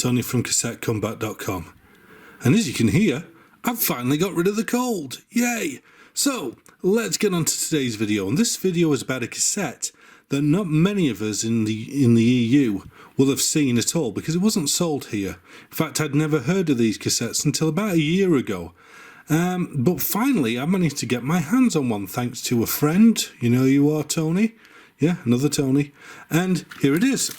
Tony from CassetteCombat.com. And as you can hear, I've finally got rid of the cold. Yay! So, let's get on to today's video. And this video is about a cassette that not many of us in the EU will have seen at all, because it wasn't sold here. In fact, I'd never heard of these cassettes until about a year ago. But finally, I managed to get my hands on one thanks to a friend. You know who you are, Tony? Yeah, another Tony. And here it is.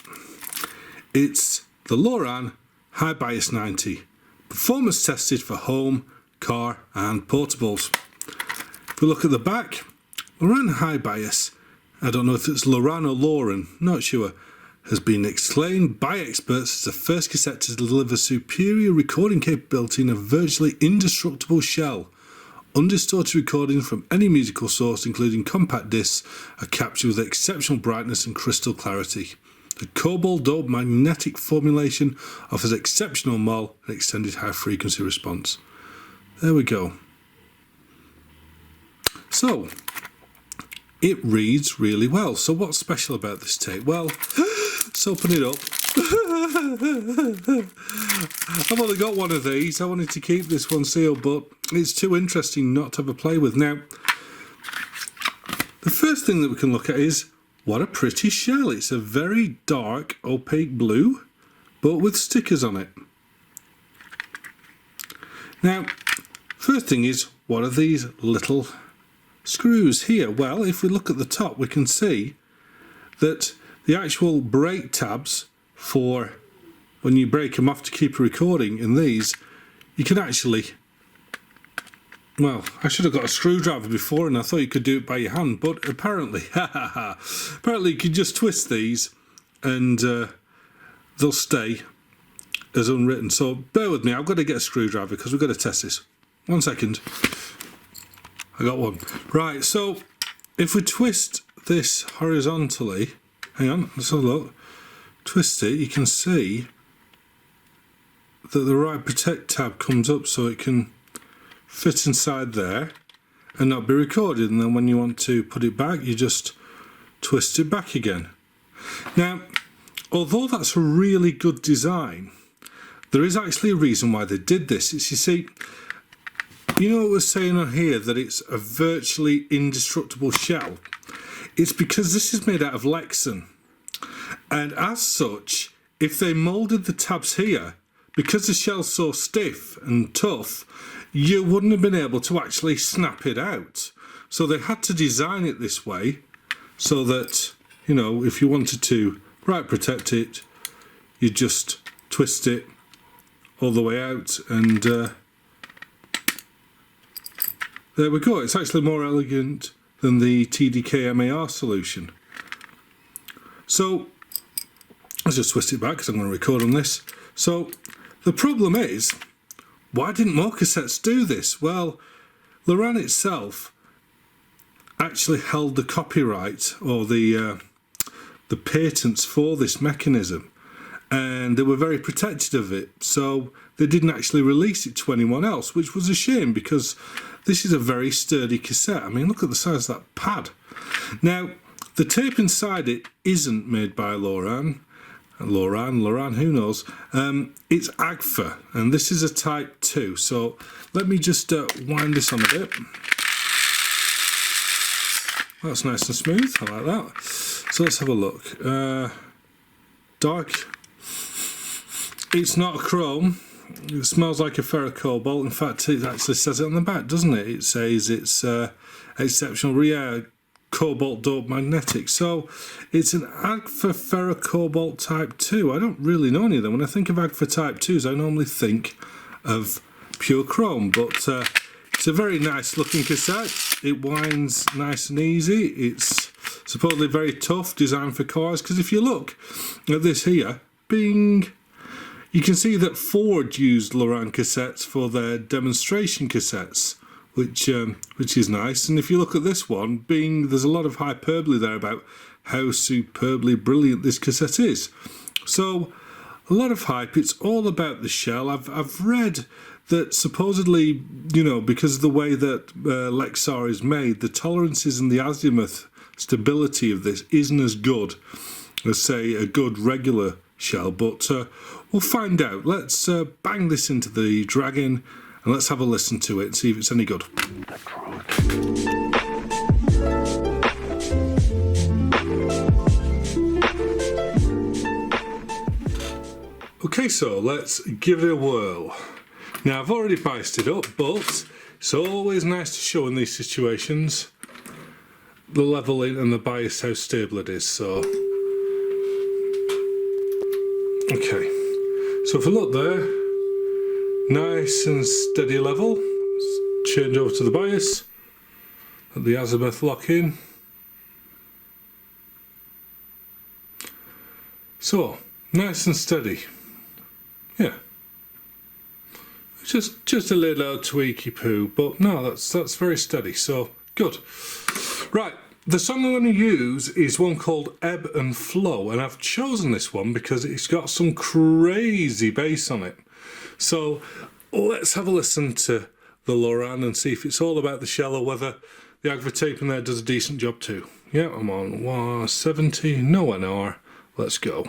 It's the Loran High Bias 90. Performance tested for home, car and portables. If we look at the back, Loran High Bias, I don't know if it's Loran or Loran, not sure, has been exclaimed by experts as the first cassette to deliver superior recording capability in a virtually indestructible shell. Undistorted recordings from any musical source, including compact discs, are captured with exceptional brightness and crystal clarity. The cobalt-doped magnetic formulation offers exceptional mol and extended high-frequency response. There we go. So, it reads really well. So what's special about this tape? Well, let's open it up. I've only got one of these. I wanted to keep this one sealed, but it's too interesting not to have a play with. Now, the first thing that we can look at is, what a pretty shell. It's a very dark, opaque blue, but with stickers on it. Now, first thing is, what are these little screws here? Well, if we look at the top, we can see that the actual brake tabs for when you break them off to keep a recording in these, you can actually, well, I should have got a screwdriver before and I thought you could do it by your hand, but apparently, apparently you can just twist these and they'll stay as unwritten. So bear with me, I've got to get a screwdriver because we've got to test this. 1 second. I got one. Right, so if we twist this horizontally, hang on, let's have a look. Twist it, you can see that the right protect tab comes up so it can fit inside there and not be recorded, and then when you want to put it back, you just twist it back again. Now, although that's a really good design, there is actually a reason why they did this. It's, you see, you know what we're saying on here, that it's a virtually indestructible shell? It's because this is made out of Lexan. And as such, if they moulded the tabs here, because the shell's so stiff and tough, you wouldn't have been able to actually snap it out. So they had to design it this way, so that, you know, if you wanted to right protect it, you just twist it all the way out, and there we go. It's actually more elegant than the TDK MAR solution. So let's just twist it back because I'm going to record on this. So the problem is, why didn't more cassettes do this? Well, Loran itself actually held the copyright or the patents for this mechanism, and they were very protective of it. So they didn't actually release it to anyone else, which was a shame because this is a very sturdy cassette. I mean, look at the size of that pad. Now, the tape inside it isn't made by Loran, who knows. It's AGFA, and this is a Type 2. So let me just wind this on a bit. That's nice and smooth, I like that. So let's have a look. Dark. It's not a chrome. It smells like a ferrocobalt. In fact, it actually says it on the back, doesn't it? It says it's exceptional rare cobalt doped magnetic. So it's an AGFA ferrocobalt Type 2. I don't really know any of them. When I think of AGFA Type 2s, I normally think of pure chrome, but it's a very nice looking cassette. It winds nice and easy. It's supposedly very tough, designed for cars, because if you look at this here, bing, you can see that Ford used Loran cassettes for their demonstration cassettes, which is nice. And if you look at this one, there's a lot of hyperbole there about how superbly brilliant this cassette is. So a lot of hype. It's all about the shell. I've read that supposedly, you know, because of the way that Lexar is made, the tolerances and the azimuth stability of this isn't as good as, say, a good regular shell, but we'll find out. Let's bang this into the Dragon and let's have a listen to it and see if it's any good. Okay, so let's give it a whirl. Now I've already biased it up, but it's always nice to show in these situations the leveling and the bias, how stable it is. So okay, so if we look there, nice and steady level. Let's change over to the bias, let the azimuth lock in. So nice and steady. Yeah, just a little tweaky poo, but no, that's very steady. So good. Right, the song I'm going to use is one called Ebb and Flow, and I've chosen this one because it's got some crazy bass on it. So let's have a listen to the Loran and see if it's all about the shell or whether the agva tape in there does a decent job too. Yeah, I'm on 170, no NR. Let's go.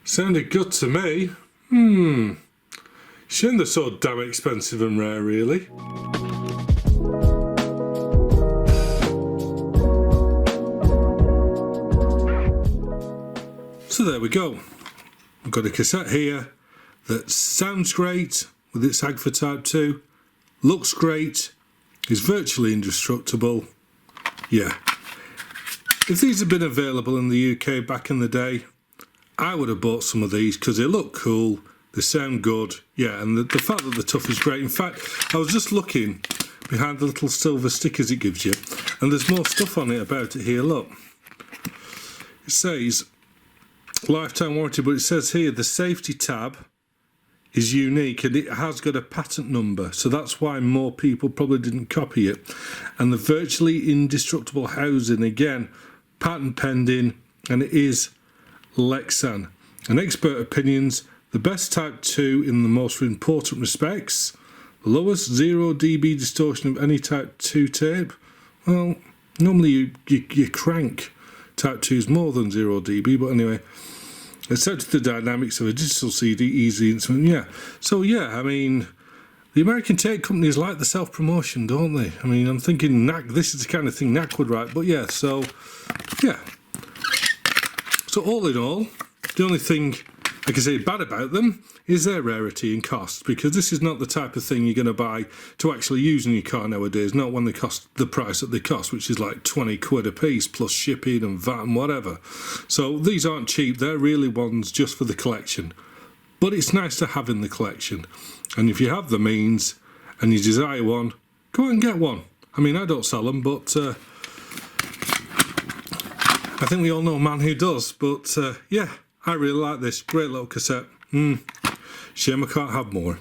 Sounded good to me. Shame they're so damn expensive and rare, really. So there we go. I've got a cassette here that sounds great with its agva Type 2, looks great, is virtually indestructible. Yeah. If these had been available in the UK back in the day, I would have bought some of these because they look cool, they sound good, yeah, and the fact that the tough is great. In fact, I was just looking behind the little silver stickers it gives you, and there's more stuff on it about it here, look. It says lifetime warranty, but it says here the safety tab is unique and it has got a patent number, so that's why more people probably didn't copy it. And the virtually indestructible housing, again, patent pending, and it is Lexan. And expert opinions, the best Type 2 in the most important respects, the lowest 0 dB distortion of any Type 2 tape. Well, normally you crank Type 2 is more than 0 dB, but anyway, accepted the dynamics of a digital CD easily instrument. Yeah, so yeah, I mean, The American tape companies like the self-promotion, don't they? I mean, I'm thinking this is the kind of thing Knack would write, but yeah, so, yeah. So all in all, the only thing I can say bad about them is their rarity and cost, because this is not the type of thing you're going to buy to actually use in your car nowadays, not when they cost the price that they cost, which is like 20 quid a piece, plus shipping and VAT and whatever. So these aren't cheap, they're really ones just for the collection. But it's nice to have in the collection. And if you have the means and you desire one, go out and get one. I mean, I don't sell them, but I think we all know a man who does. But yeah, I really like this. Great little cassette. Shame I can't have more.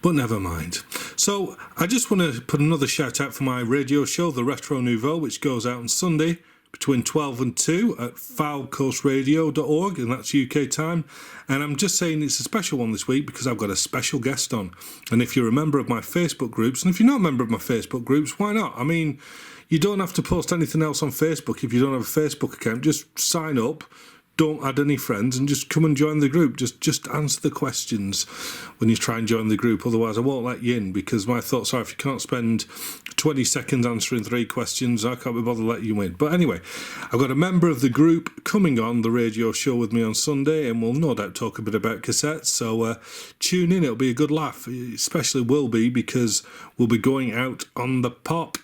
But never mind. So I just want to put another shout out for my radio show, The Retro Nouveau, which goes out on Sunday between 12 and 2 at foulcoastradio.org, and that's UK time. And I'm just saying it's a special one this week because I've got a special guest on. And if you're a member of my Facebook groups, and if you're not a member of my Facebook groups, why not? I mean, you don't have to post anything else on Facebook if you don't have a Facebook account. Just sign up. Don't add any friends and just come and join the group. Just answer the questions when you try and join the group. Otherwise, I won't let you in, because my thoughts are if you can't spend 20 seconds answering 3 questions, I can't be bothered to let you in. But anyway, I've got a member of the group coming on the radio show with me on Sunday, and we'll no doubt talk a bit about cassettes. So tune in. It'll be a good laugh. It especially will be because we'll be going out on the pop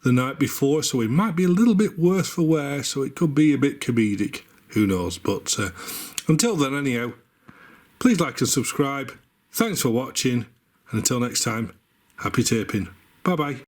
the night before, so it might be a little bit worse for wear, so it could be a bit comedic. Who knows? But until then, anyhow, please like and subscribe. Thanks for watching, and until next time, happy taping. Bye bye.